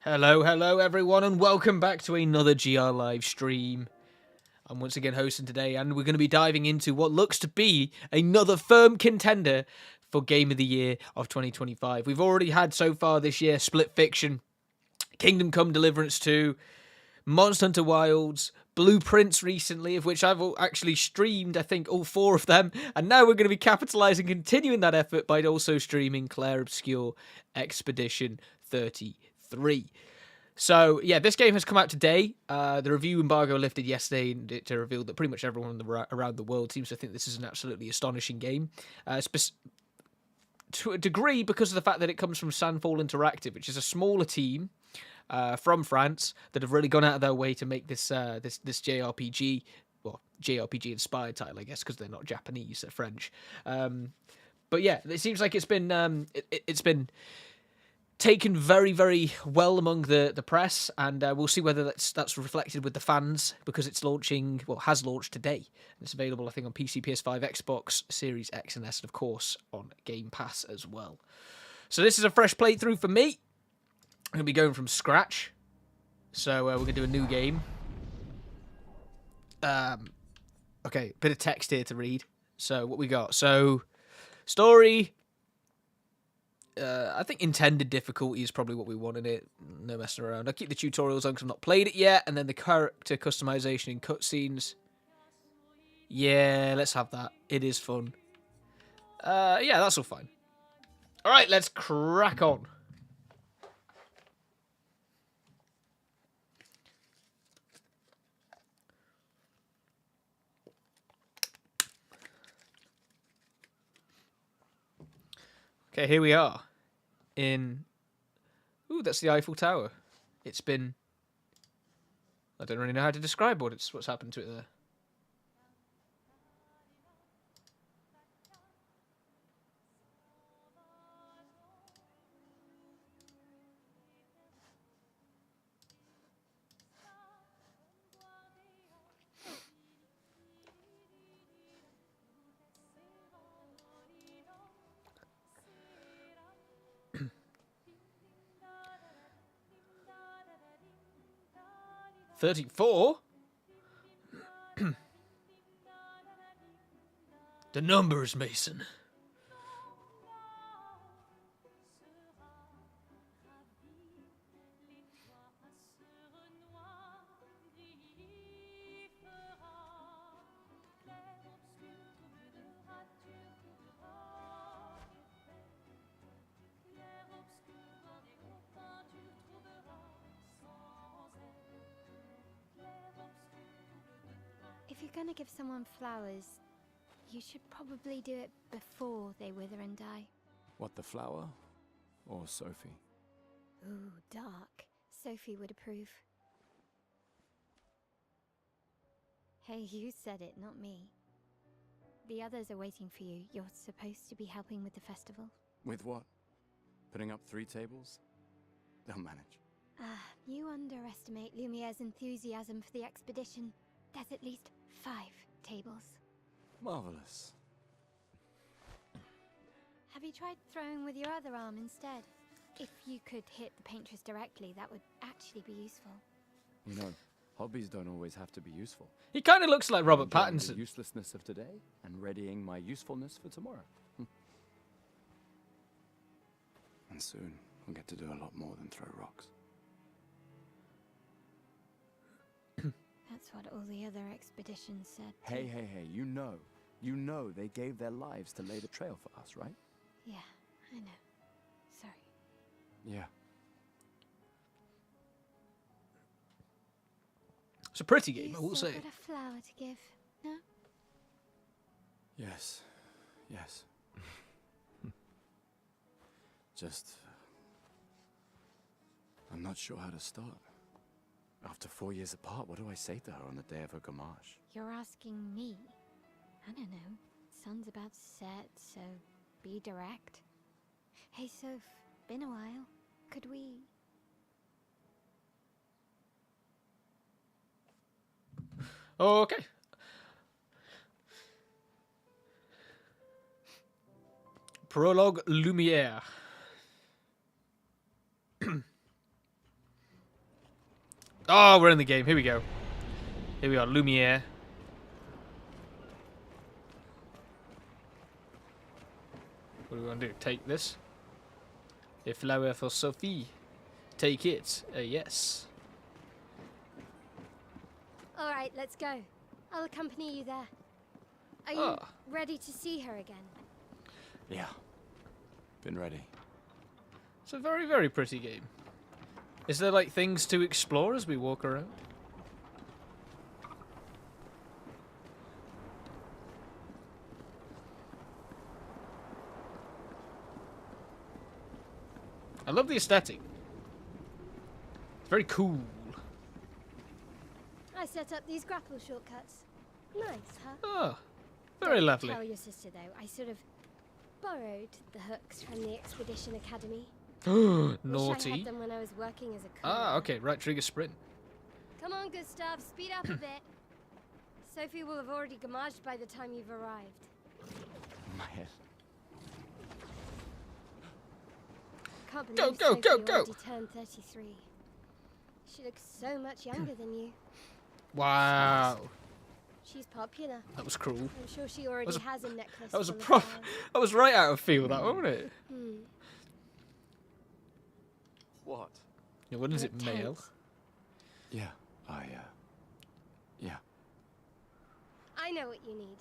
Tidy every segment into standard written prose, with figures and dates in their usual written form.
Hello everyone, and welcome back to another GR live stream. I'm once again hosting today, and we're going to be diving into what looks to be another firm contender for Game of the Year of 2025. We've already had so far this year Split Fiction, Kingdom Come Deliverance 2, Monster Hunter Wilds, Blueprints recently, of which I've actually streamed, I think, all 4 of them. And now we're going to be capitalising, continuing that effort by also streaming Clair Obscur Expedition 33. So, yeah, this game has come out today. The review embargo lifted yesterday, and it revealed that pretty much everyone around the world seems to think this is an absolutely astonishing game. To a degree, because of the fact that it comes from Sandfall Interactive, which is a smaller team from France that have really gone out of their way to make this this JRPG, well, JRPG inspired title, I guess, because they're not Japanese, they're French. But yeah, it seems like it's been it's been taken very, very well among the press, and we'll see whether that's reflected with the fans, because it's launching, well, has launched today. It's available, I think, on PC, PS5, Xbox, Series X and S, and of course on Game Pass as well. So this is a fresh playthrough for me. I'm going to be going from scratch. So we're going to do a new game. Okay, bit of text here to read. So what we got? So, story. I think intended difficulty is probably what we want in it. No messing around. I'll keep the tutorials on because I've not played it yet. And then the character customization in cutscenes. Yeah, let's have that. It is fun. Yeah, that's all fine. All right, let's crack on. Okay, here we are. Ooh, that's the Eiffel Tower. It's been... I don't really know how to describe what's happened to it there. $34? The numbers, Mason. If you're gonna give someone flowers, you should probably do it before they wither and die. What, the flower? Or Sophie? Ooh, dark. Sophie would approve. Hey, you said it, not me. The others are waiting for you. You're supposed to be helping with the festival. With what? Putting up 3 tables? They'll manage. You underestimate Lumiere's enthusiasm for the expedition. There's at least 5 tables. Marvelous. Have you tried throwing with your other arm instead? If you could hit the paintress directly, that would actually be useful. You know, hobbies don't always have to be useful. He kind of looks like Robert Enjoying Pattinson. the uselessness of today and readying my usefulness for tomorrow. And soon, we'll get to do a lot more than throw rocks. That's what all the other expeditions said. Hey, you know they gave their lives to lay the trail for us, right? Yeah, I know. Sorry. Yeah. It's a pretty game, I will You say. still got a flower to give, no? Yes. Just... I'm not sure how to start. After 4 years apart, what do I say to her on the day of her gamache? You're asking me? I don't know. Sun's about to set, so be direct. Hey, Soph, been a while. Could we... Okay. Prologue Lumiere. Oh, we're in the game. Here we go. Here we are, Lumiere. What do we want to do? Take this? A flower for Sophie. Take it. Yes. All right, let's go. I'll accompany you there. Are you ready to see her again? Yeah. Been ready. It's a very, very pretty game. Is there, like, things to explore as we walk around? I love the aesthetic. It's very cool. I set up these grapple shortcuts. Nice, huh? Oh, very Don't lovely. Tell your sister, though. I sort of borrowed the hooks from the Expedition Academy. Wish I Naughty. had them when I was working as a courier. Ah, okay. Right trigger sprint. Come on, Gustav, speed up a bit. Sophie will have already gamaged by the time you've arrived. My head. Can't Go, believe go, Sophie go, go. already turned 33. She looks so much younger than you. Wow. She's popular. That was cruel. I'm sure she already has a necklace. That was a full of prop. flowers. That was right out of field, that, wasn't it? What? Yeah, what is it, Look male? tense. Yeah, yeah. I know what you need.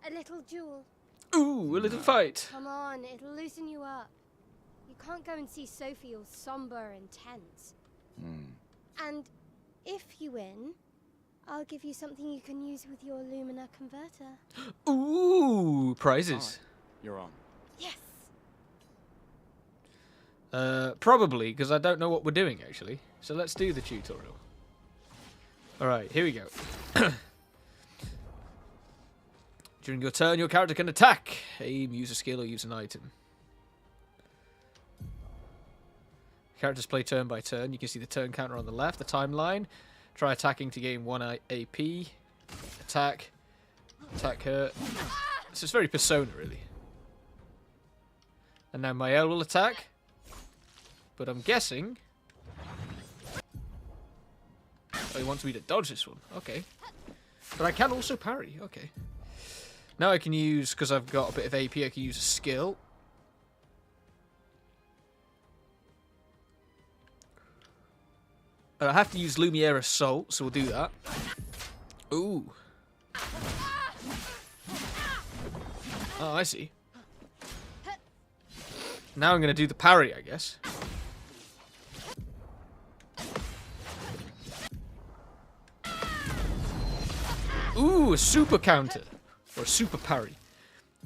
A little jewel. Ooh, a little fight. Come on, it'll loosen you up. You can't go and see Sophie all somber and tense. And if you win, I'll give you something you can use with your Lumina converter. Ooh, prizes. You're on. Yes! Probably, because I don't know what we're doing, actually. So let's do the tutorial. Alright, here we go. During your turn, your character can attack, aim, use a skill, or use an item. Characters play turn by turn. You can see the turn counter on the left, the timeline. Try attacking to gain 1 AP. Attack. Attack her. So it's very Persona, really. And now Mael will attack. But I'm guessing... Oh, he wants me to dodge this one. Okay. But I can also parry. Okay. Now I can use, because I've got a bit of AP, I can use a skill. I have to use Lumiere Assault, so we'll do that. Ooh. Oh, I see. Now I'm going to do the parry, I guess. Ooh, a super counter. Or a super parry.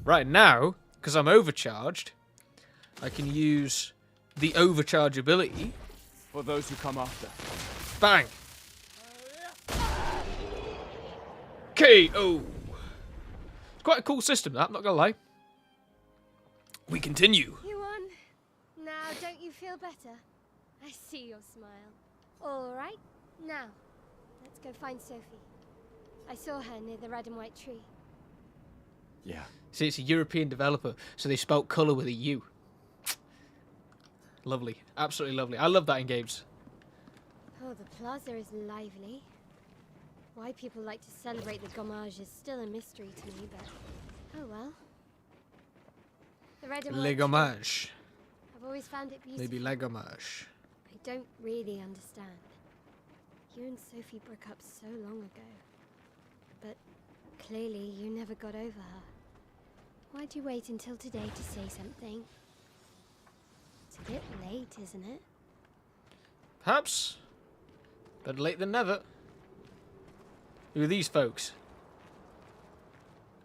Right now, because I'm overcharged, I can use the overcharge ability. For those who come after. Bang! KO! It's quite a cool system, that, I'm not gonna lie. We continue. You won. Now, don't you feel better? I see your smile. All right. Now, let's go find Sophie. I saw her near the red and white tree. Yeah. See, it's a European developer, so they spelt colour with a U. Lovely. Absolutely lovely. I love that in games. Oh, the plaza is lively. Why people like to celebrate the gommage is still a mystery to me, but oh well. The red and Le white gommage. tree. I've always found it beautiful. Maybe le gommage. I don't really understand. You and Sophie broke up so long ago. But clearly you never got over her. Why'd you wait until today to say something? It's a bit late, isn't it? Perhaps. Better late than never. Who are these folks?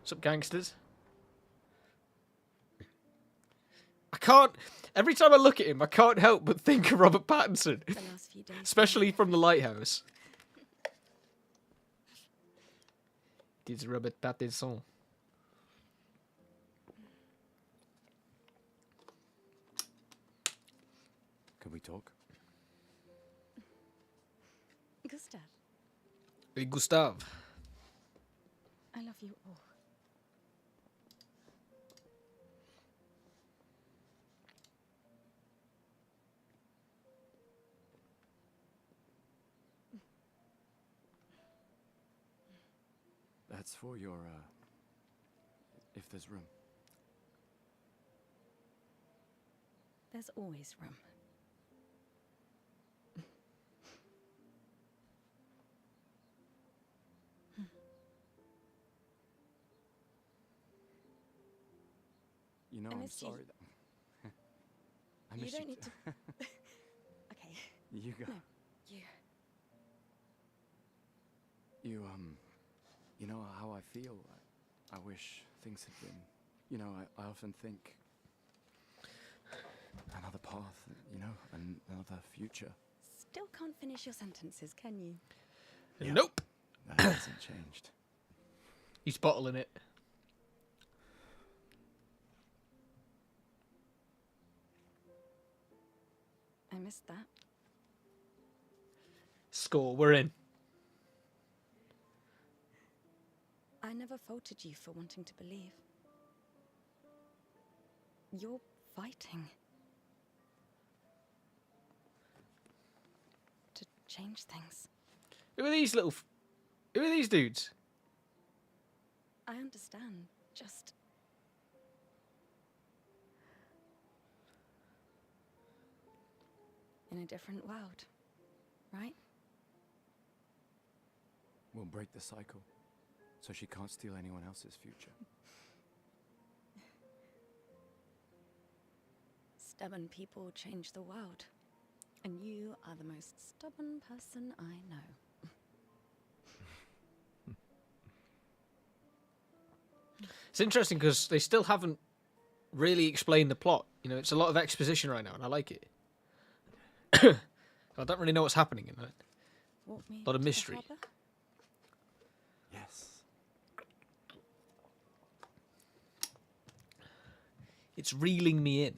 What's up, gangsters? I can't... Every time I look at him, I can't help but think of Robert Pattinson. The last few days. Especially from The Lighthouse. It is Robert Pattinson. Can we talk? Gustav, Hey, Gustav. I love you all. That's for your, if there's room. There's always room. You know, I I'm miss you. sorry that... I You miss don't you need to. Okay, You go. no, you. You know how I feel? I wish things had been... You know, I often think... Another path, you know, another future. Still can't finish your sentences, can you? Yeah. Nope. That hasn't changed. He's bottling it. I missed that. Score. We're in. I never faulted you for wanting to believe. You're fighting. To change things. Who are these little... Who are these dudes? I understand. Just... in a different world, right? We'll break the cycle, so she can't steal anyone else's future. Stubborn people change the world. And you are the most stubborn person I know. It's interesting because they still haven't really explained the plot. You know, it's a lot of exposition right now, and I like it. I don't really know what's happening in it. Walk me Lot of to the mystery. harbour? Yes. It's reeling me in.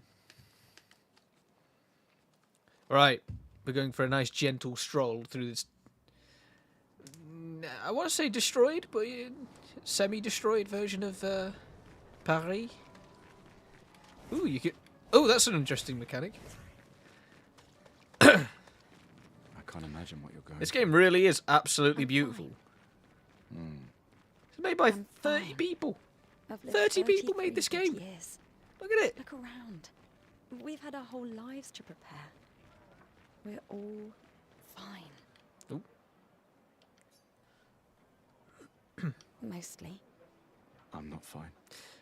Right, we're going for a nice gentle stroll through this. I want to say destroyed, but semi-destroyed version of Paris. Ooh, you could. Oh, that's an interesting mechanic. I can't imagine what you're going This through. game really is absolutely I'm beautiful. Mm. It's made by I'm 30 fine. people. I've lived 30 people made 33 this good game. Years. Look at it. Look around. We've had our whole lives to prepare. We're all fine. Ooh. Mostly. I'm not fine.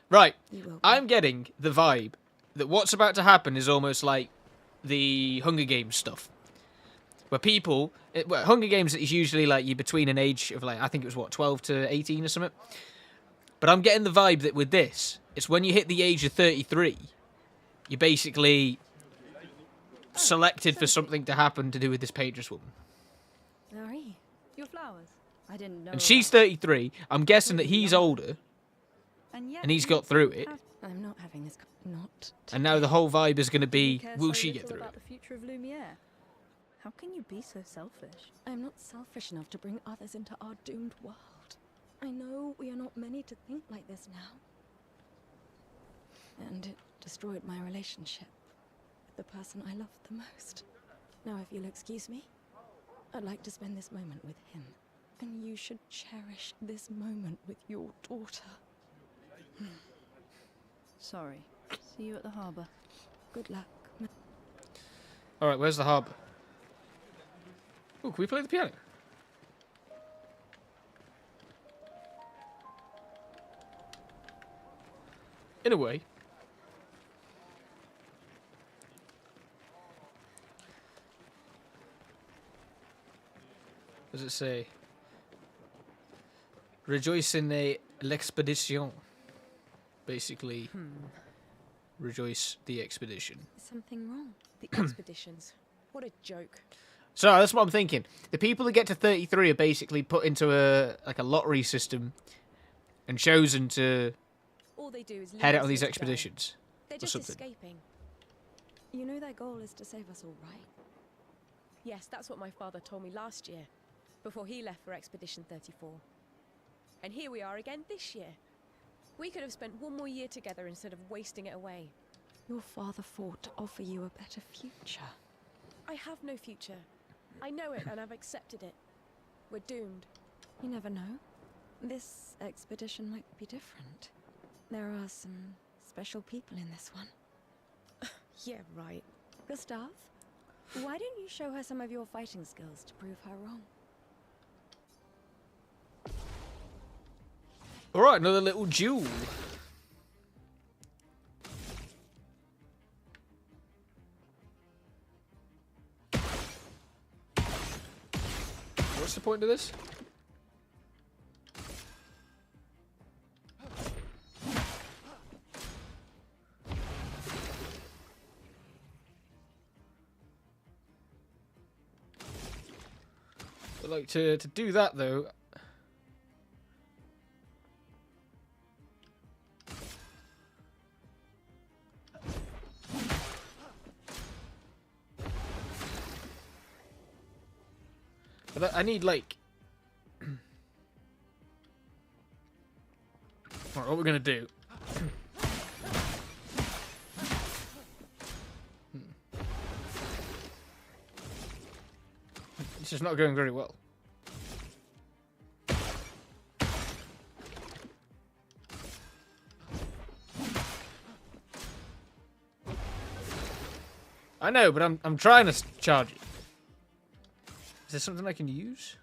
Right, You will be. I'm getting the vibe that what's about to happen is almost like the Hunger Games stuff. Where people... Well, Hunger Games is usually like you're between an age of like, I think it was what, 12 to 18 or something? But I'm getting the vibe that with this, it's when you hit the age of 33, you're basically selected for something to happen to do with this painter's woman. Sorry. Your flowers. I didn't know. And she's 33. I'm guessing that he's older, and he's got through it. I'm not having this. Not. And now the whole vibe is going to be, care will so she get little through about it? the future of Lumiere? How can you be so selfish? I'm not selfish enough to bring others into our doomed world. I know we are not many to think like this now. And it destroyed my relationship with the person I loved the most. Now, if you'll excuse me, I'd like to spend this moment with him. And you should cherish this moment with your daughter. Sorry. See you at the harbour. Good luck. Alright, where's the harbour? Oh, can we play the piano? In a way. What does it say? Rejoice in l'expedition. Basically, rejoice the expedition. Is something wrong? The expeditions. What a joke. So that's what I'm thinking. The people that get to 33 are basically put into a lottery system and chosen to All they do is leave head out us on these here to die. expeditions. They're or just something. escaping. You know their goal is to save us all, right? Yes, that's what my father told me last year, before he left for Expedition 34. And here we are again this year. We could have spent one more year together instead of wasting it away. Your father fought to offer you a better future. I have no future. I know it and I've accepted it. We're doomed. You never know. This expedition might be different. There are some special people in this one. Yeah, right. Gustav, why don't you show her some of your fighting skills to prove her wrong? All right, another little duel. What's the point of this? But like to do that though. But I need like. Alright, what we're gonna do. This is not going very well. I know, but I'm trying to charge it. Is there something I can use?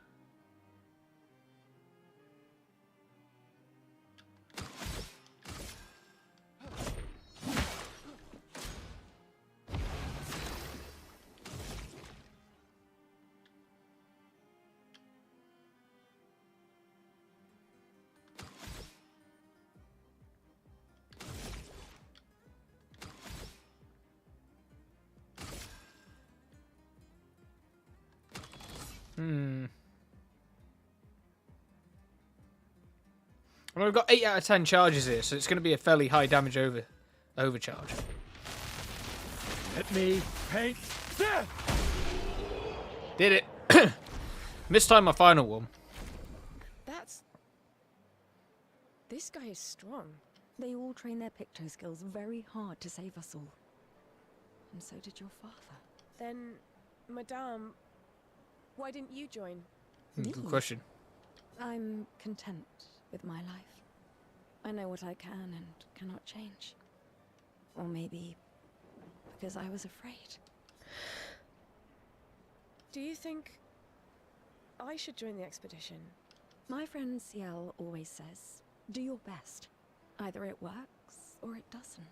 Well, we've got 8 out of 10 charges here, so it's going to be a fairly high damage overcharge. Let me paint death! Did it. Missed time my final one. That's... This guy is strong. They all train their picto skills very hard to save us all. And so did your father. Then, Madame, why didn't you join? Good question. I'm content with my life. I know what I can and cannot change. Or maybe because I was afraid. Do you think I should join the expedition? My friend Ciel always says, do your best. Either it works or it doesn't.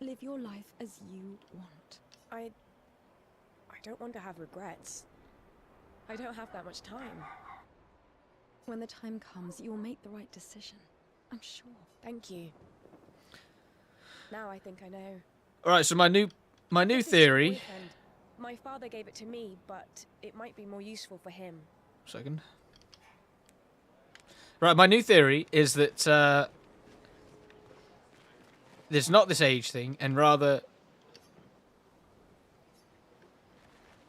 Live your life as you want. I don't want to have regrets. I don't have that much time. When the time comes, you'll make the right decision. I'm sure. Thank you. Now I think I know. All right, so my new This is your theory. boyfriend. My father gave it to me, but it might be more useful for him. Second. Right, my new theory is that there's not this age thing, and rather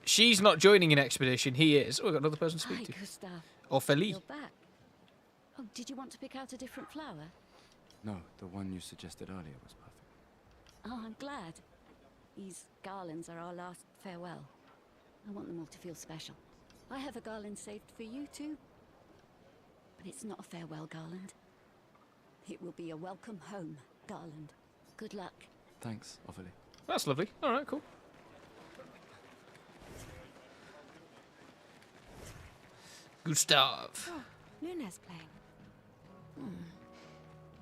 she's not joining an expedition. He is. Oh, we've got another person to speak Hi, to. Gustav. Ophélie. You're back. Oh, did you want to pick out a different flower? No, the one you suggested earlier was perfect. Oh, I'm glad. These garlands are our last farewell. I want them all to feel special. I have a garland saved for you too. But it's not a farewell garland. It will be a welcome home garland. Good luck. Thanks, Ophélie. That's lovely. All right, cool. Gustav. Oh, Luna's playing.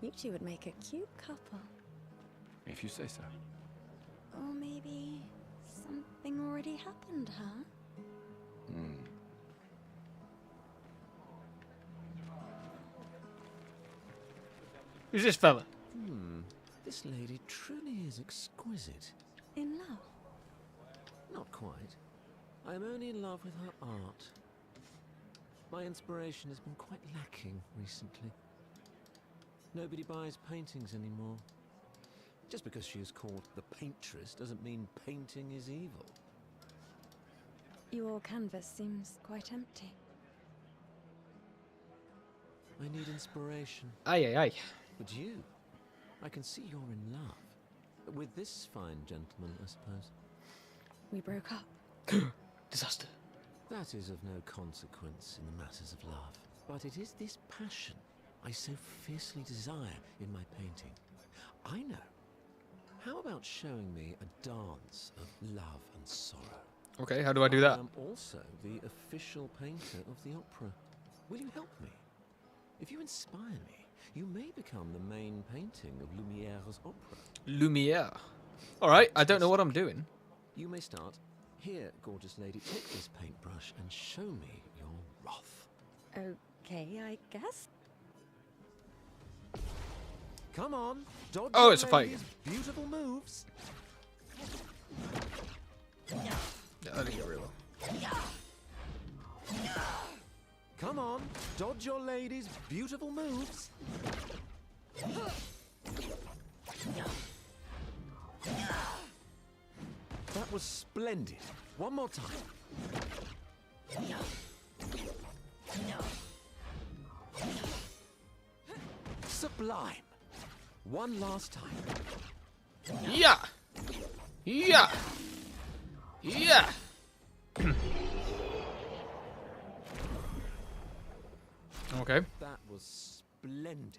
You two would make a cute couple. If you say so. Or maybe something already happened, huh? Who's this fella? This lady truly is exquisite. In love? Not quite. I am only in love with her art. My inspiration has been quite lacking recently. Nobody buys paintings anymore. Just because she is called the paintress doesn't mean painting is evil. Your canvas seems quite empty. I need inspiration. Aye, aye, aye. But you, I can see you're in love. With this fine gentleman, I suppose. We broke up. Disaster. That is of no consequence in the matters of love. But it is this passion I so fiercely desire in my painting. I know. How about showing me a dance of love and sorrow? Okay, how do I do that? I am also the official painter of the opera. Will you help me? If you inspire me, you may become the main painting of Lumiere's opera. Lumiere. Alright, I don't know what I'm doing. You may start. Here, gorgeous lady, take this paintbrush and show me your wrath. Okay, I guess. Come on, dodge Oh, your it's a fight. lady's beautiful moves. Yeah, I think it really well. Come on, dodge your lady's beautiful moves. That was splendid. One more time. Sublime. One last time. Yeah! Yeah! Yeah! Okay. That was splendid.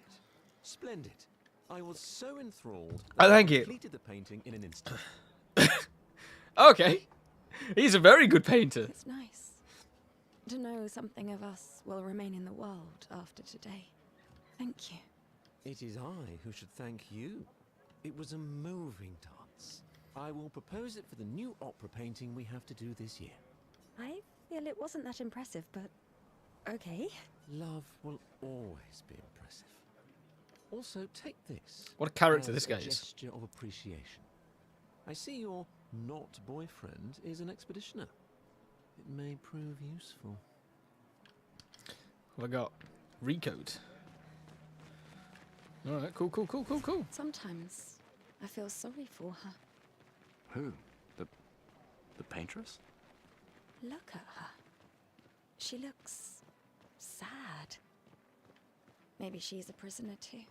Splendid. I was so enthralled. Oh, that thank I you. completed the painting in an instant. Okay. He's a very good painter. It's nice to know something of us will remain in the world after today. Thank you. It is I who should thank you. It was a moving dance. I will propose it for the new opera painting we have to do this year. I feel it wasn't that impressive, but okay. Love will always be impressive. Also, take this. What a character as this guy a is. gesture of appreciation. I see your not boyfriend is an expeditioner. It may prove useful. What have I got? Recode. Alright, cool, cool, cool, cool, cool. Sometimes I feel sorry for her. Who? The paintress? Look at her. She looks sad. Maybe she's a prisoner too.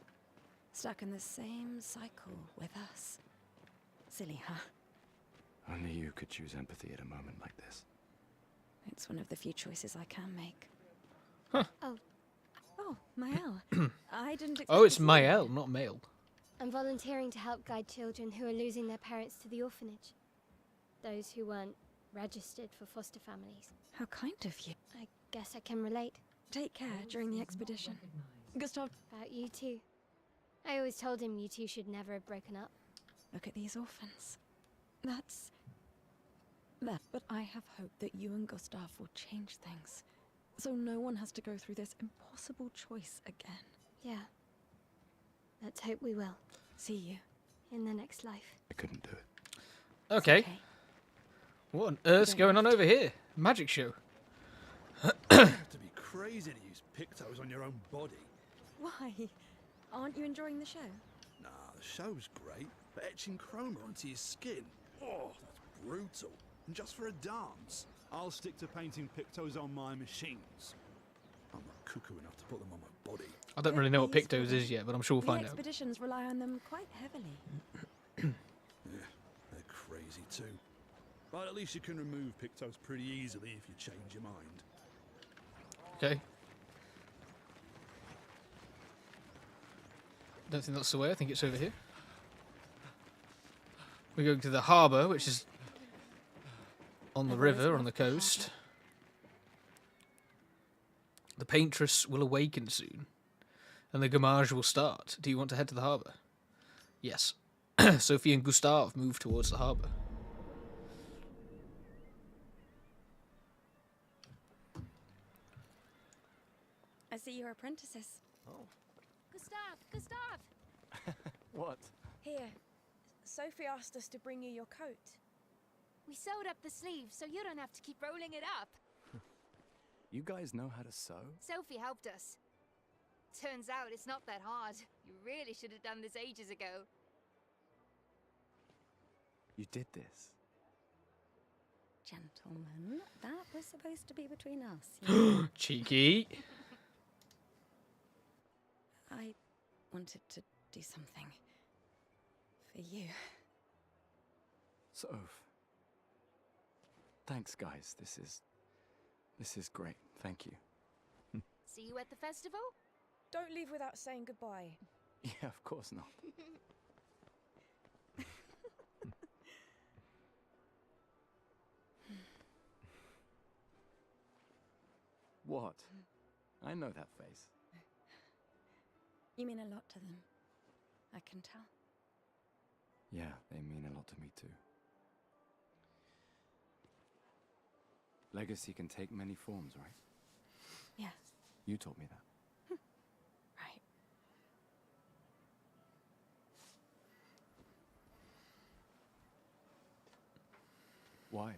Stuck in the same cycle with us. Silly, huh? Only you could choose empathy at a moment like this. It's one of the few choices I can make. Huh. Oh, Mael. I didn't expect Oh, it's to see you. Mael, not Male. I'm volunteering to help guide children who are losing their parents to the orphanage. Those who weren't registered for foster families. How kind of you. I guess I can relate. Take care during the expedition. Gustav, About you two. I always told him you two should never have broken up. look at these orphans. That's... that. But I have hope that you and Gustav will change things. So no one has to go through this impossible choice again. Yeah. Let's hope we will. See you. In the next life. I couldn't do it. It's Okay. What on earth's don't going have on to. over here? Magic show. have to be crazy to use pictos on your own body. Why? Aren't you enjoying the show? Nah, the show's great, but etching chroma onto your skin, oh, that's brutal. And just for a dance, I'll stick to painting pictos on my machines. I'm not cuckoo enough to put them on my body. I don't really know what These Pictos is yet, but I'm sure we'll The find out. expeditions rely on them quite heavily. Yeah, they're crazy too. But at least you can remove pictos pretty easily if you change your mind. Okay. Don't think that's the way. I think it's over here. We're going to the harbour, which is on the I've always river, on the loved the harbour. coast. The paintress will awaken soon, and the gamage will start. Do you want to head to the harbour? Yes. Sophie and Gustave move towards the harbour. I see you're apprentices. Gustav! What? Here. Sophie asked us to bring you your coat. We sewed up the sleeves so you don't have to keep rolling it up. You guys know how to sew? Sophie helped us. Turns out it's not that hard. You really should have done this ages ago. You did this. Gentlemen, that was supposed to be between us. Cheeky. I wanted to do something for you. Soph. Thanks, guys. This is great. Thank you. See you at the festival? Don't leave without saying goodbye. Yeah, of course not. What? I know that face. You mean a lot to them. I can tell. Yeah, they mean a lot to me too. Legacy can take many forms, right? Yes, You told me that. right. Why?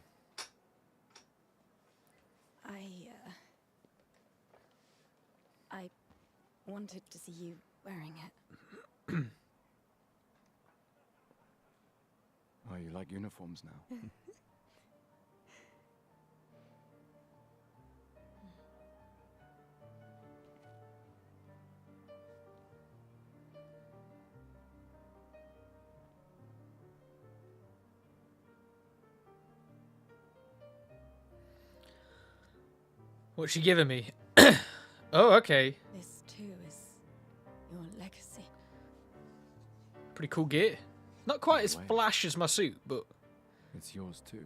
I wanted to see you wearing it. Oh, you like uniforms now? What's she giving me? Oh, okay. This too is your legacy. Pretty cool gear. Not quite as Way. flash as my suit, but It's yours too.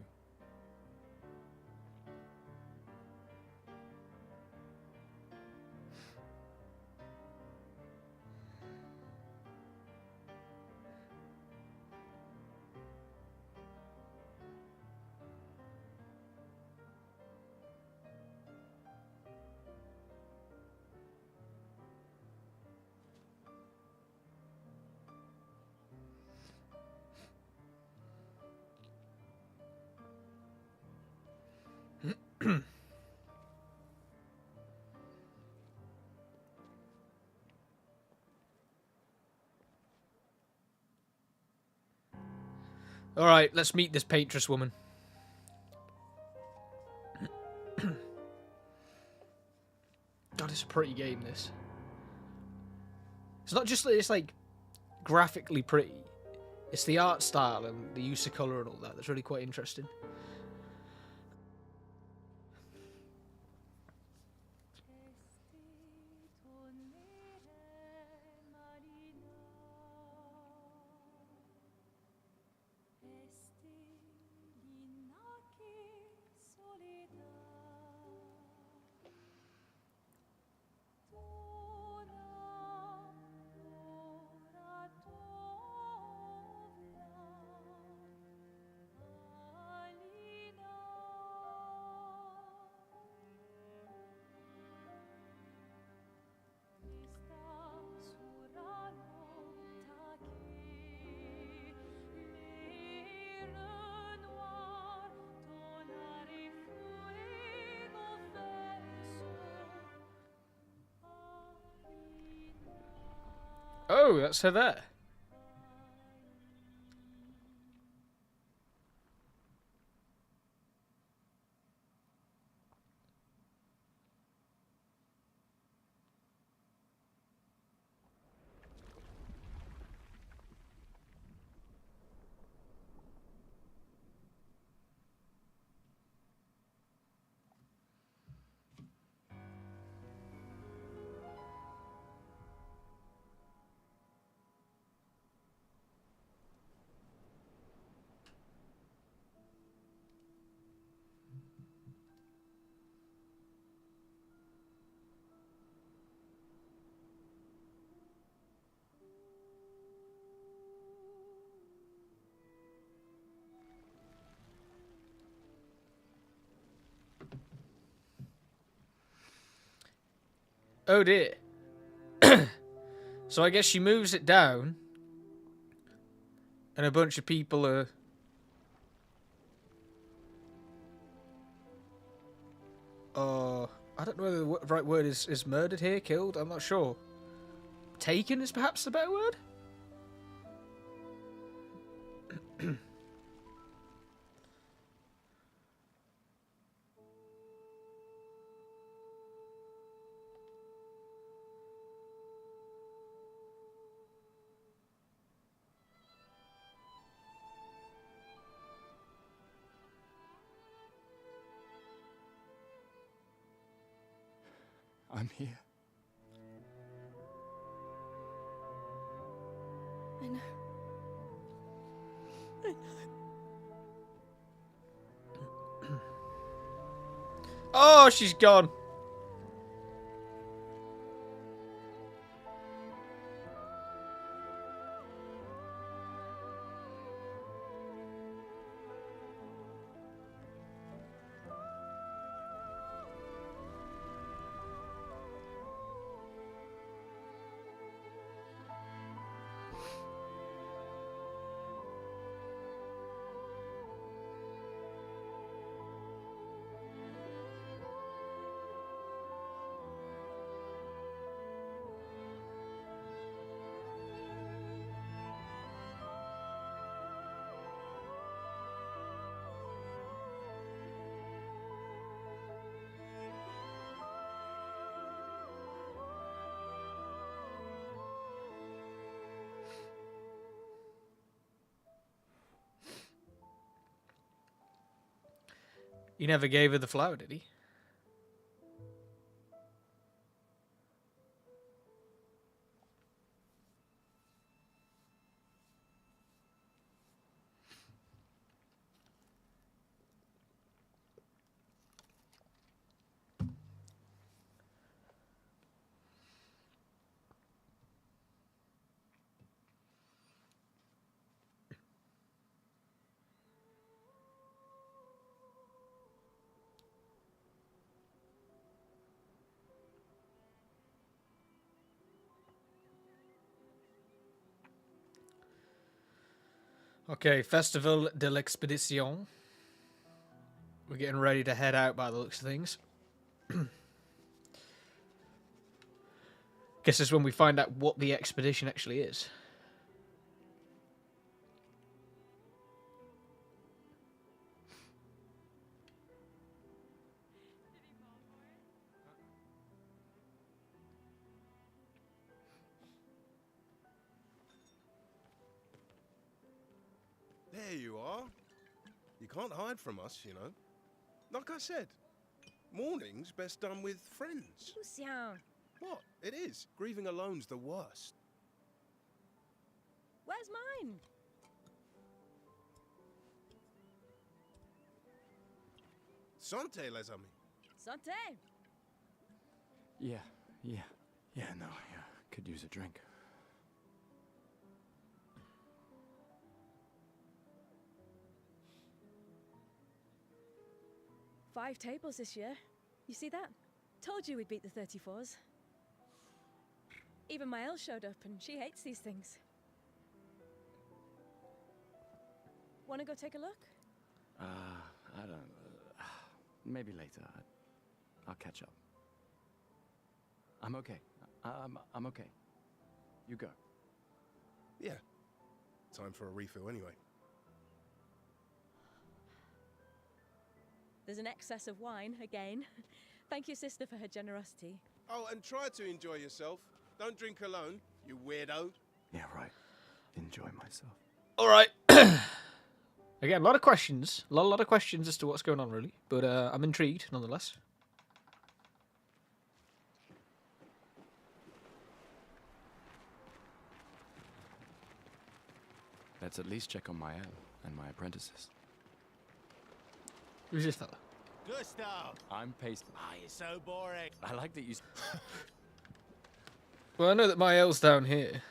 all right. Let's meet this paintress woman. God, it's a pretty game. This. It's not just that it's like graphically pretty. It's the art style and the use of color and all that that's really quite interesting. Oh, that's her there. Oh dear. So I guess she moves it down, and a bunch of people are. I don't know whether the right word is murdered here, killed. I'm not sure. Taken is perhaps the better word. I'm here. I know. I know. Oh, she's gone. He never gave her the flower, did he? Okay, Festival de l'Expedition. We're getting ready to head out by the looks of things. Guess this is when we find out what the expedition actually is. There you are. You can't hide from us, you know. Like I said, mourning's best done with friends. Lucien, What? It is. Grieving alone's the worst. where's mine? Santé, les amis. Santé. Yeah. No, yeah. Could use a drink. Five tables this year. You see that? Told you we'd beat the 34s. Even my Elle showed up, and she hates these things. Wanna go take a look? I don't... maybe later. I'll catch up. I'm okay. I'm okay. You go. Yeah. Time for a refill anyway. There's an excess of wine, again. Thank your sister for her generosity. Oh, and try to enjoy yourself. Don't drink alone, you weirdo. Yeah, right. Enjoy myself. All right. Again, a lot of questions. A lot of questions as to what's going on, really. But I'm intrigued, nonetheless. Let's at least check on my Elle and my apprentices. Who's this fella? Gustav! I'm paced. Ah, you're so boring. I like that you... Well, I know that my L's down here.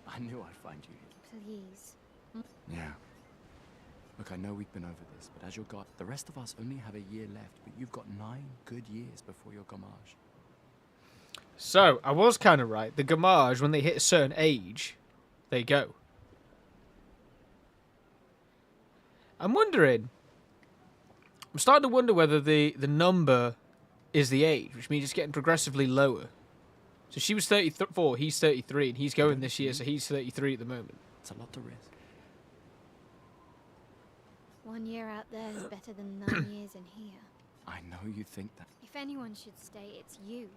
I knew I'd find you here. Please. Yeah. Look, I know we've been over this, but as your god, the rest of us only have a year left, but you've got 9 good years before your Gamage. So, I was kind of right. The Gamage, when they hit a certain age, they go. I'm starting to wonder whether the number is the age, which means it's getting progressively lower. So she was 34, he's 33, and he's going this year, so he's 33 at the moment. It's a lot to risk. 1 year out there is better than 9 years in here. I know you think that. If anyone should stay, it's you.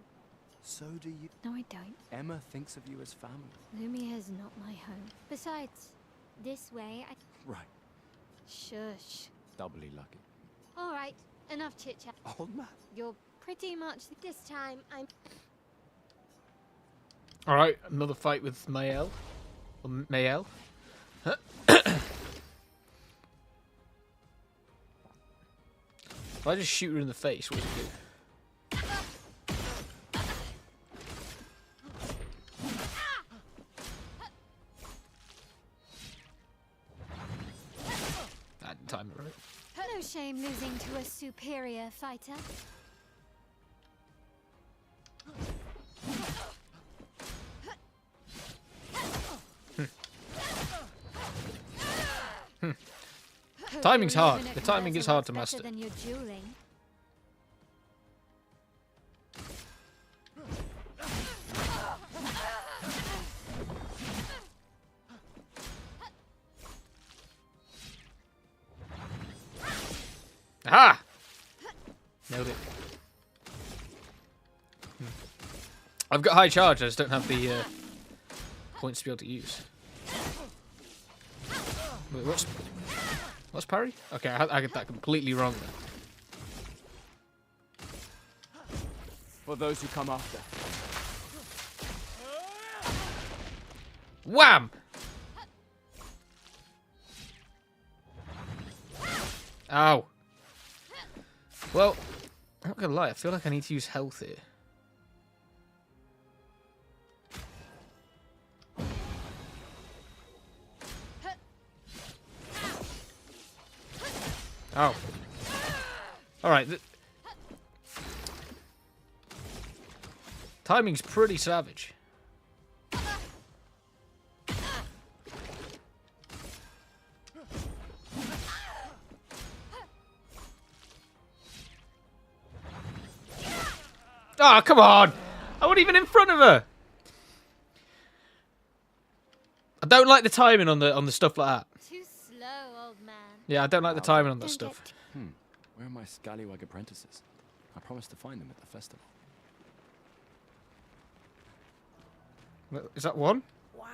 So do you. No, I don't. Emma thinks of you as family. Lumiere's not my home. Besides, this way I... Right. Shush. Doubly lucky. All right, enough chit chat. Old man. You're pretty much this time. I'm. All right, another fight with Mael. Or Mael. If I just shoot her in the face, what does it do? I didn't time it right. No shame losing to a superior fighter. Timing's You're hard. even The at timing is hard to better master. than your dueling. Aha! Nailed it. I've got high charge, I just don't have the points to be able to use. Wait, what's parry? Okay, I got that completely wrong there. For those who come after. Wham! Ow. Well, I'm not gonna lie, I feel like I need to use health here. Oh. Alright. Timing's pretty savage. Oh, come on! I wasn't even in front of her! I don't like the timing on the stuff like that. Too slow, old man. Yeah, I don't like the timing on that Don't stuff. Where are my scallywag apprentices? I promised to find them at the festival. Is that one? Wow.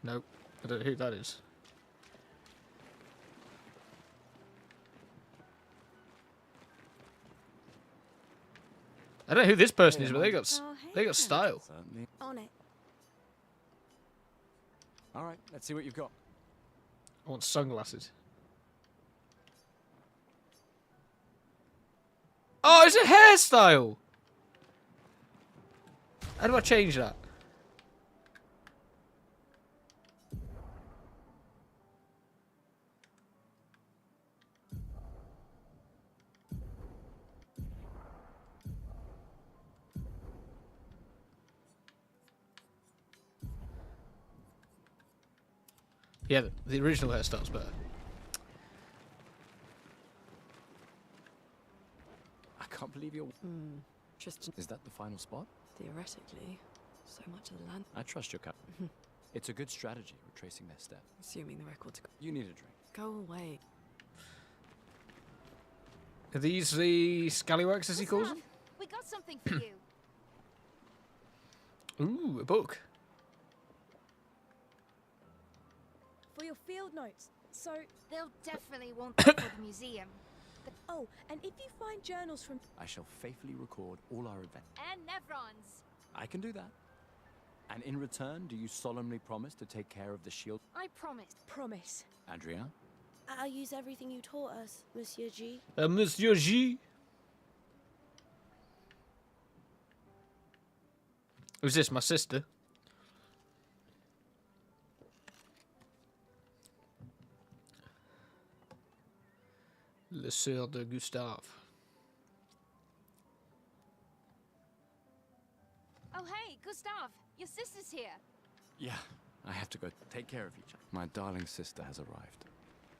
Nope. I don't know who that is. I don't know who this person is, but they got style. Certainly. On it. All right, let's see what you've got. I want sunglasses. Oh, it's a hairstyle! How do I change that? Yeah, the original hairstyle's better. I can't believe you're... Tristan. Is that the final spot? Theoretically, so much of the land. I trust your captain. It's a good strategy, retracing their steps. Assuming the record's... You need a drink. Go away. Are these the scallywags, as he calls them? We got something for you. Ooh, a book. For your field notes. So, They'll definitely want them for the museum. oh, and if you find journals from... I shall faithfully record all our events. And Nevrons. I can do that. And in return, do you solemnly promise to take care of the shield? I promise. Promise. Andrea? I'll use everything you taught us, Monsieur G. Monsieur G. Who's this? My sister? Le Sœur de Gustave. Oh, hey, Gustav. Your sister's here. Yeah, I have to go take care of each other. My darling sister has arrived.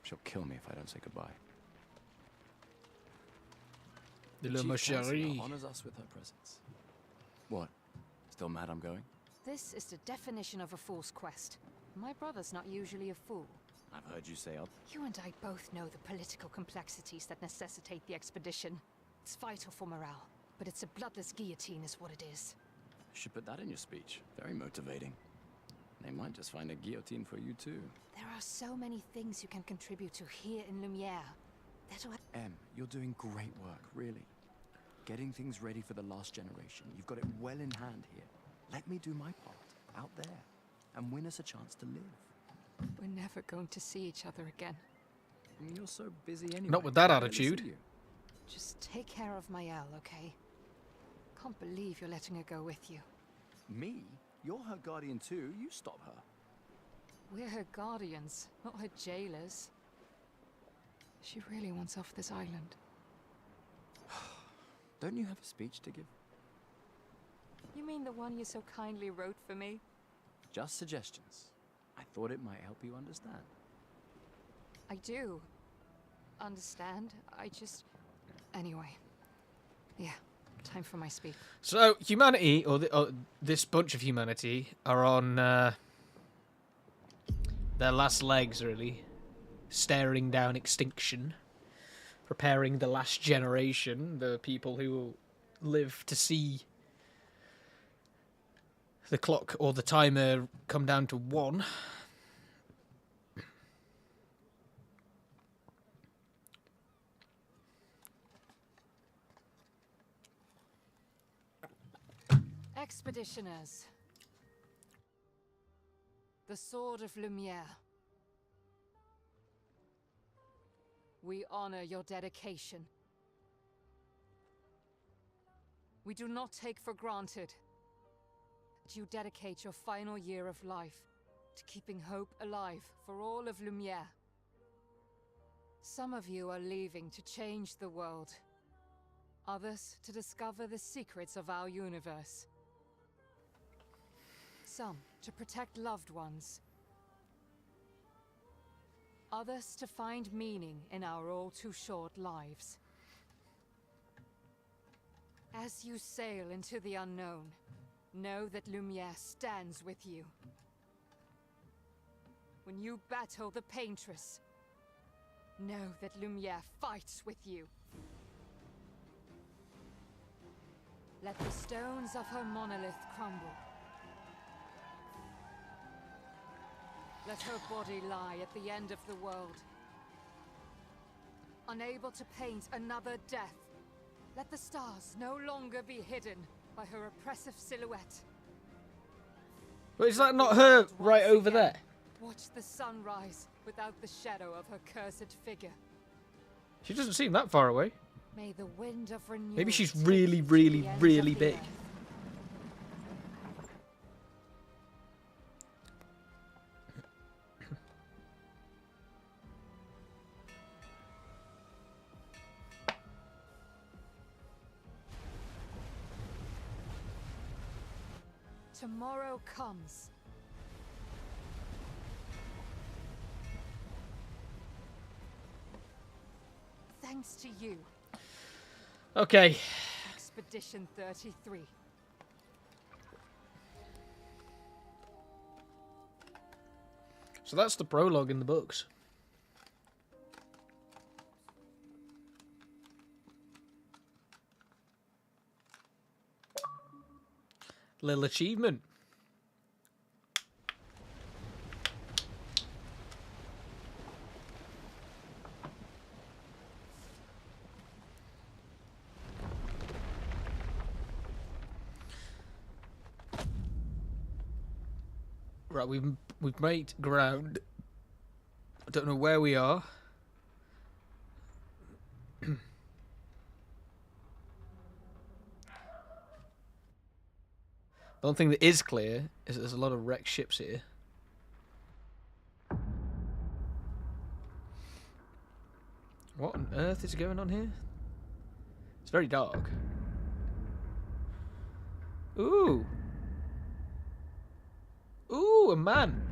She'll kill me if I don't say goodbye. De The la Chief Counselor Moscherie. honors us with her presence. What? Still mad I'm going? This is the definition of a fool's quest. My brother's not usually a fool. I've heard you say up. You and I both know the political complexities that necessitate the expedition. It's vital for morale, but it's a bloodless guillotine is what it is. You should put that in your speech. Very motivating. They might just find a guillotine for you too. There are so many things you can contribute to here in Lumiere. Em, you're doing great work, really. Getting things ready for the last generation. You've got it well in hand here. Let me do my part, out there, and win us a chance to live. We're never going to see each other again. You're so busy anyway. Not with that I barely attitude. see you. Just take care of Mael, okay? Can't believe you're letting her go with you. Me? You're her guardian too. You stop her. We're her guardians, not her jailers. She really wants off this island. Don't you have a speech to give? You mean the one you so kindly wrote for me? Just suggestions. I thought it might help you understand. I do. Understand? I just... Anyway. Yeah, time for my speech. So, humanity, or this bunch of humanity, are on their last legs, really. Staring down extinction. Preparing the last generation, the people who will live to see the clock or the timer come down to 1. Expeditioners. The Sword of Lumiere. We honor your dedication. We do not take for granted that you dedicate your final year of life to keeping hope alive for all of Lumiere. Some of you are leaving to change the world. Others to discover the secrets of our universe. Some to protect loved ones. Others to find meaning in our all-too-short lives. As you sail into the unknown, know that Lumiere stands with you. When you battle the Paintress, know that Lumiere fights with you. Let the stones of her monolith crumble. Let her body lie at the end of the world. Unable to paint another death, let the stars no longer be hidden by her oppressive silhouette. But is that not her right over there? Watch the sun rise without the shadow of her cursed figure. She doesn't seem that far away. May the wind of renewal Maybe she's take really, you to really, the ends really of the big. earth. Tomorrow comes. Thanks to you. Okay. Expedition 33. So that's the prologue in the books. Little achievement. Right, we've made ground. I don't know where we are. The one thing that is clear is that there's a lot of wrecked ships here. What on earth is going on here? It's very dark. Ooh. Ooh, a man.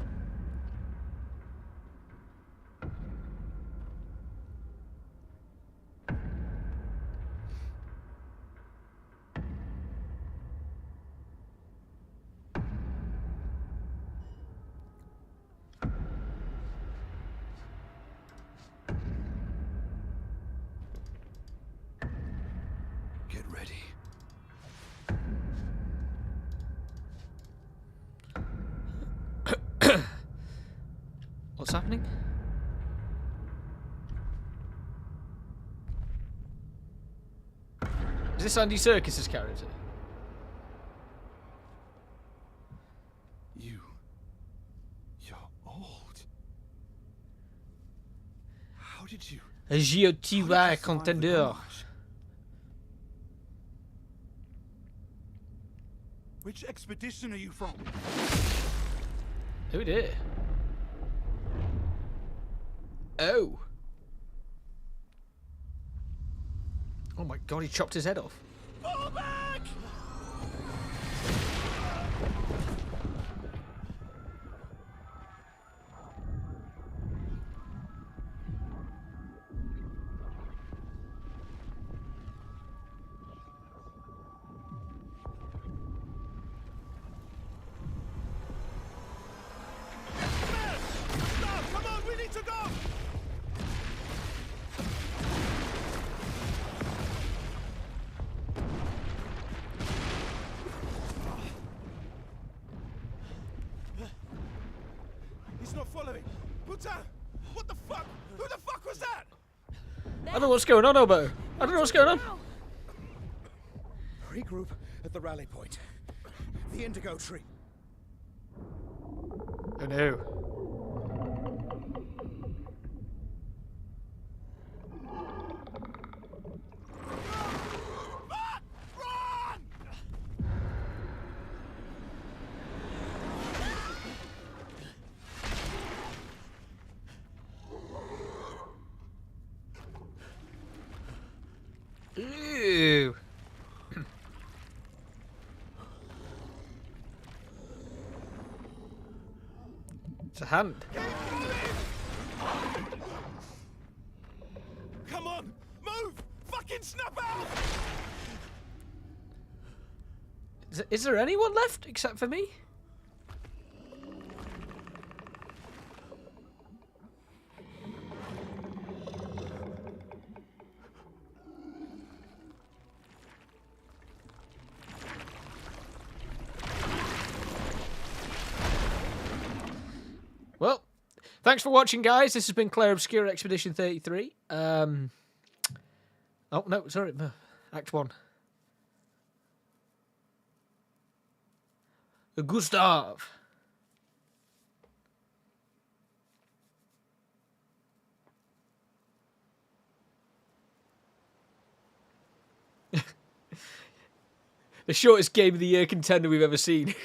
Get ready. What's happening? Is this Andy Serkis's character? You're old. How did you? Giotiva contender. Which expedition are you from? Who did? Oh. Oh my god, he chopped his head off. Fall back! Stop! Come on, we need to go! He's not following. Putain! What the fuck? Who the fuck was that? I don't know what's going on, Obo. I don't know what's going on. Regroup at the rally point. The indigo tree. Oh no. Ew. It's a hand. Come on! Move! Fucking snap out! Is there anyone left except for me? Well, thanks for watching, guys. This has been Clair Obscur Expedition 33. Oh, no, sorry. Act 1. Gustav. The shortest Game of the Year contender we've ever seen.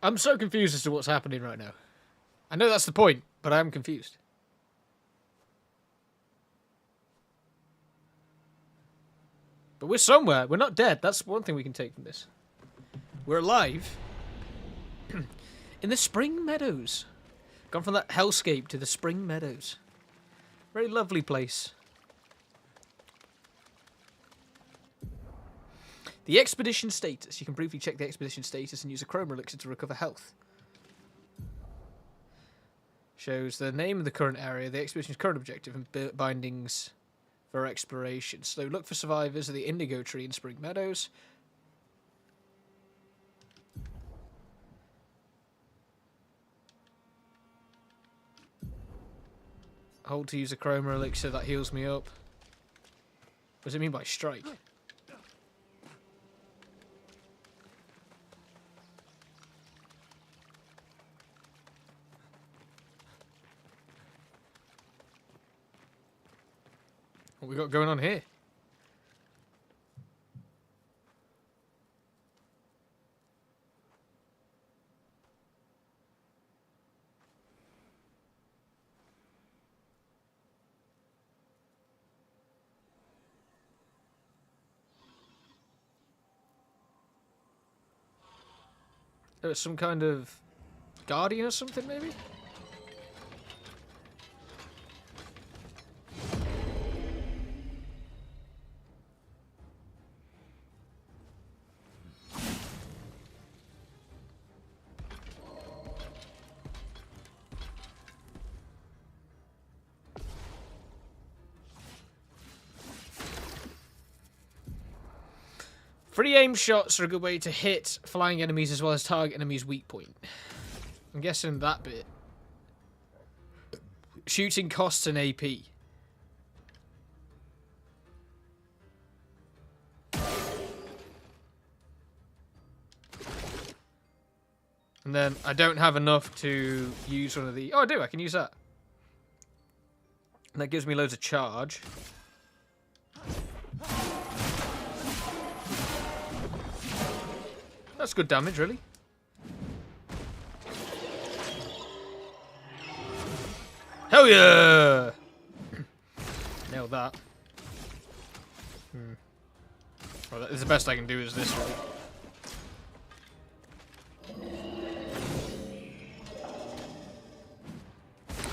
I'm so confused as to what's happening right now. I know that's the point, but I am confused. But we're somewhere. We're not dead. That's one thing we can take from this. We're alive. In the Spring Meadows. Gone from that hellscape to the Spring Meadows. Very lovely place. The expedition status. You can briefly check the expedition status and use a chroma elixir to recover health. Shows the name of the current area, the expedition's current objective, and bindings for exploration. So look for survivors of the Indigo Tree in Spring Meadows. Hold to use a chroma elixir that heals me up. What does it mean by strike? What we got going on here? There was some kind of guardian or something, maybe? Free aim shots are a good way to hit flying enemies as well as target enemies' weak point. I'm guessing that bit. Shooting costs an AP. And then I don't have enough to use one of the... Oh, I do. I can use that. And that gives me loads of charge. That's good damage, really. Hell yeah! Nailed that. Well, that is the best I can do is this, really.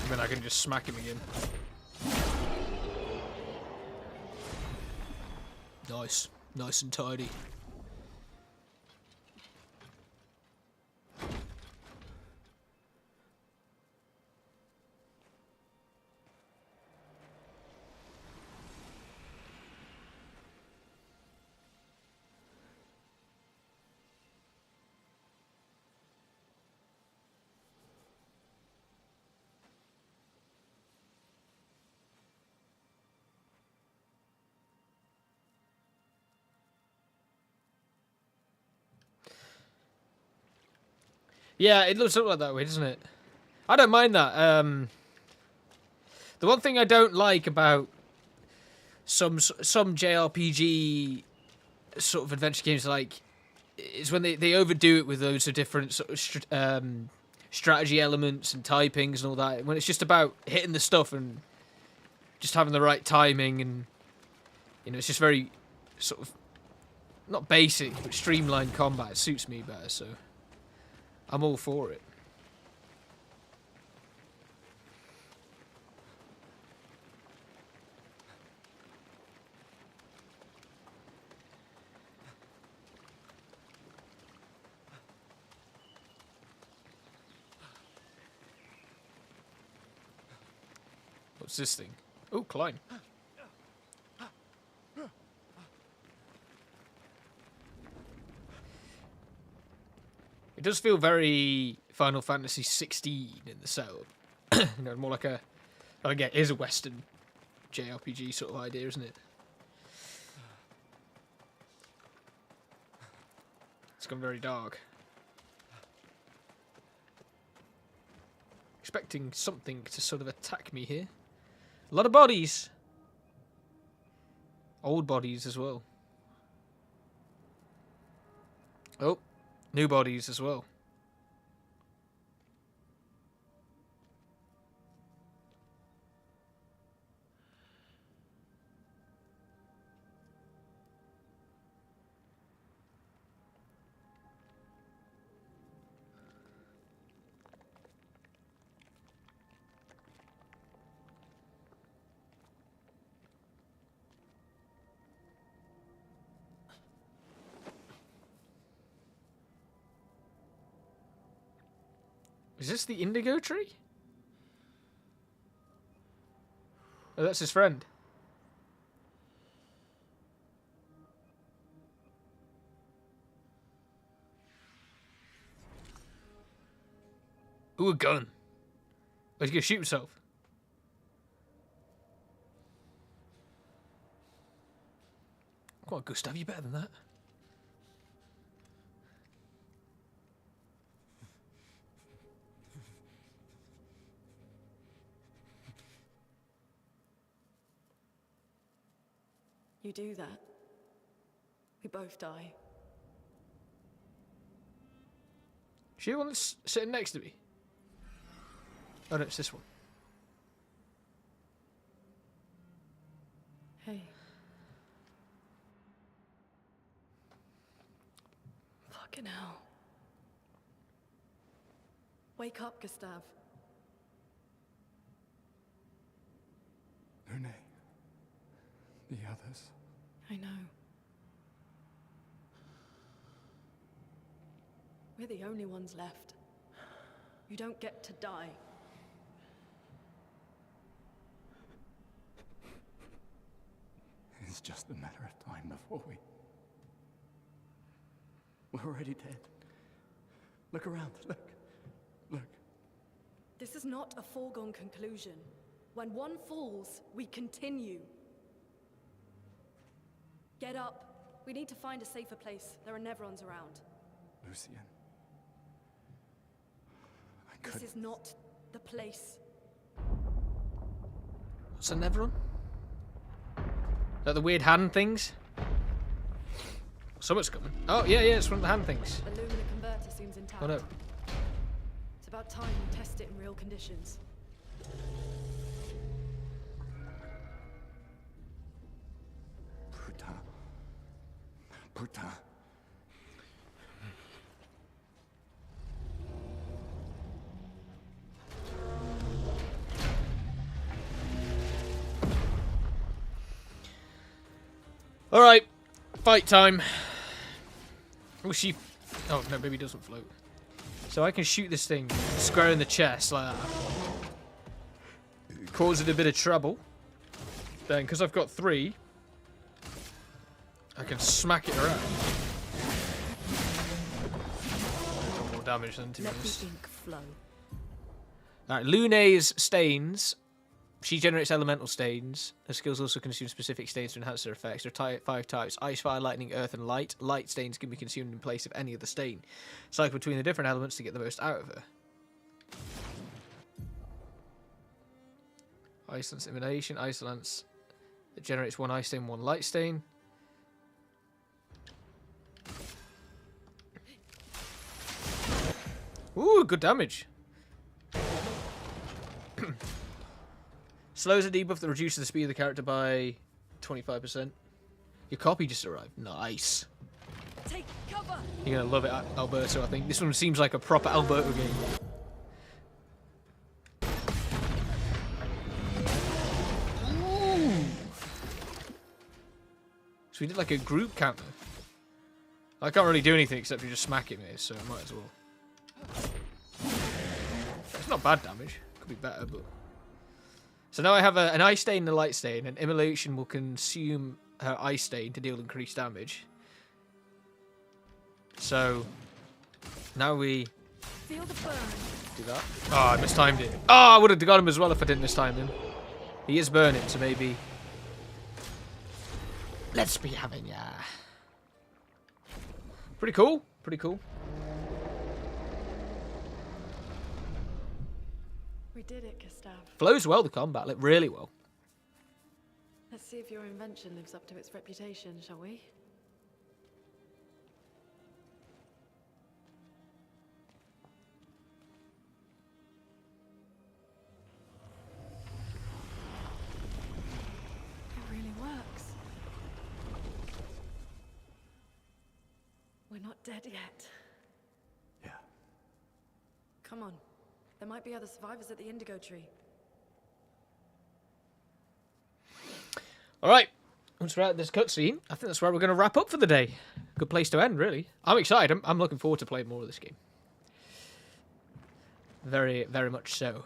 And then I can just smack him again. Nice. Nice and tidy. Yeah, it looks like that way, doesn't it? I don't mind that. The one thing I don't like about some JRPG sort of adventure games is when they overdo it with loads of different sort of strategy elements and typings and all that. When it's just about hitting the stuff and just having the right timing, and it's just very sort of not basic but streamlined combat. It suits me better, so I'm all for it. What's this thing? Oh, climb. It does feel very Final Fantasy 16 in the setup. More like a... Again, it is a Western JRPG sort of idea, isn't it? It's gone very dark. Expecting something to sort of attack me here. A lot of bodies. Old bodies as well. Oh, new bodies as well. Is this the Indigo Tree? Oh, that's his friend. Ooh, a gun. Oh, he's gonna shoot himself. Come on, Gustav, you better than that. You do that, we both die. She the one that's sitting next to me? Oh no, it's this one. Hey. Fucking hell. Wake up, Gustav. Lune. The others. I know. We're the only ones left. You don't get to die. It's just a matter of time before we're already dead. Look around, look. This is not a foregone conclusion. When one falls, we continue. Get up. We need to find a safer place. There are Nevrons around. Lucian. This is not the place. What's a Nevron? Is that the weird hand things? Someone's coming. Oh, yeah, it's one of the hand things. The Lumina converter seems intact. Oh, no. It's about time we test it in real conditions. Putain. Alright, fight time. Oh, she... Oh, no, maybe it doesn't float. So I can shoot this thing square in the chest like that. Cause it a bit of trouble. Then, because I've got 3, I can smack it around. More damage than to be honest. Let the ink flow. Alright, Lune's stains. She generates elemental stains. Her skills also consume specific stains to enhance their effects. There are 5 types: ice, fire, lightning, earth, and light. Light stains can be consumed in place of any other stain. Cycle between the different elements to get the most out of her. Ice Lance Elimination. Ice Lance. It generates 1 ice stain, 1 light stain. Ooh, good damage. Slows a debuff that reduces the speed of the character by 25%. Your copy just arrived. Nice. Take cover. You're gonna love it, Alberto, I think. This one seems like a proper Alberto game. Ooh. So we did like a group counter. I can't really do anything except for just smacking it, so I might as well. It's not bad damage. Could be better, but... So now I have an ice stain and a light stain, and Immolation will consume her ice stain to deal increased damage. So now we Feel the burn. do that. Oh, I mistimed it. Oh, I would have got him as well if I didn't mistime him. He is burning, so maybe. Let's be having ya. Pretty cool. Pretty cool. We did it, Gustav. Flows well, the combat, like really well. Let's see if your invention lives up to its reputation, shall we? It really works. We're not dead yet. Yeah. Come on. There might be other survivors at the Indigo Tree. Alright, once we're out of this cutscene, I think that's where we're going to wrap up for the day. Good place to end, really. I'm excited. I'm looking forward to playing more of this game. Very, very much so.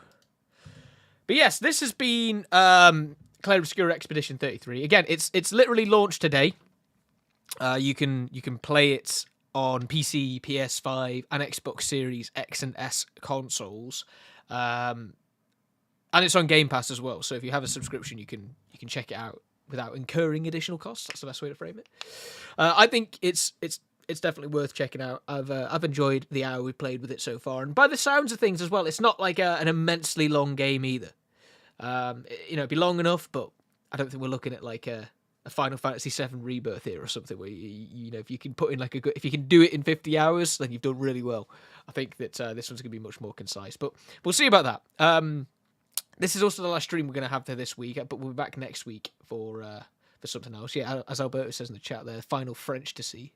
But yes, this has been Clair Obscur Expedition 33. Again, it's literally launched today. You can play it on PC, PS5, and Xbox Series X and S consoles, and it's on Game Pass as well. So if you have a subscription, you can check it out without incurring additional costs. That's the best way to frame it. I think it's definitely worth checking out. I've enjoyed the hour we've played with it so far, and by the sounds of things as well, it's not like an immensely long game either. It'd be long enough, but I don't think we're looking at like a Final Fantasy VII Rebirth here or something where if you can put in if you can do it in 50 hours, then you've done really well. I think that this one's going to be much more concise, but we'll see about that. This is also the last stream we're going to have for this week, but we'll be back next week for something else. Yeah, as Alberto says in the chat there, final Frenchtasy,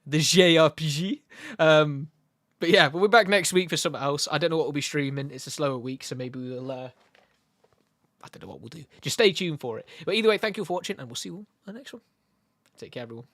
the JRPG. But yeah, we'll be back next week for something else. I don't know what we'll be streaming. It's a slower week, so maybe we'll... I don't know what we'll do. Just stay tuned for it. But either way, thank you for watching, and we'll see you all on the next one. Take care, everyone.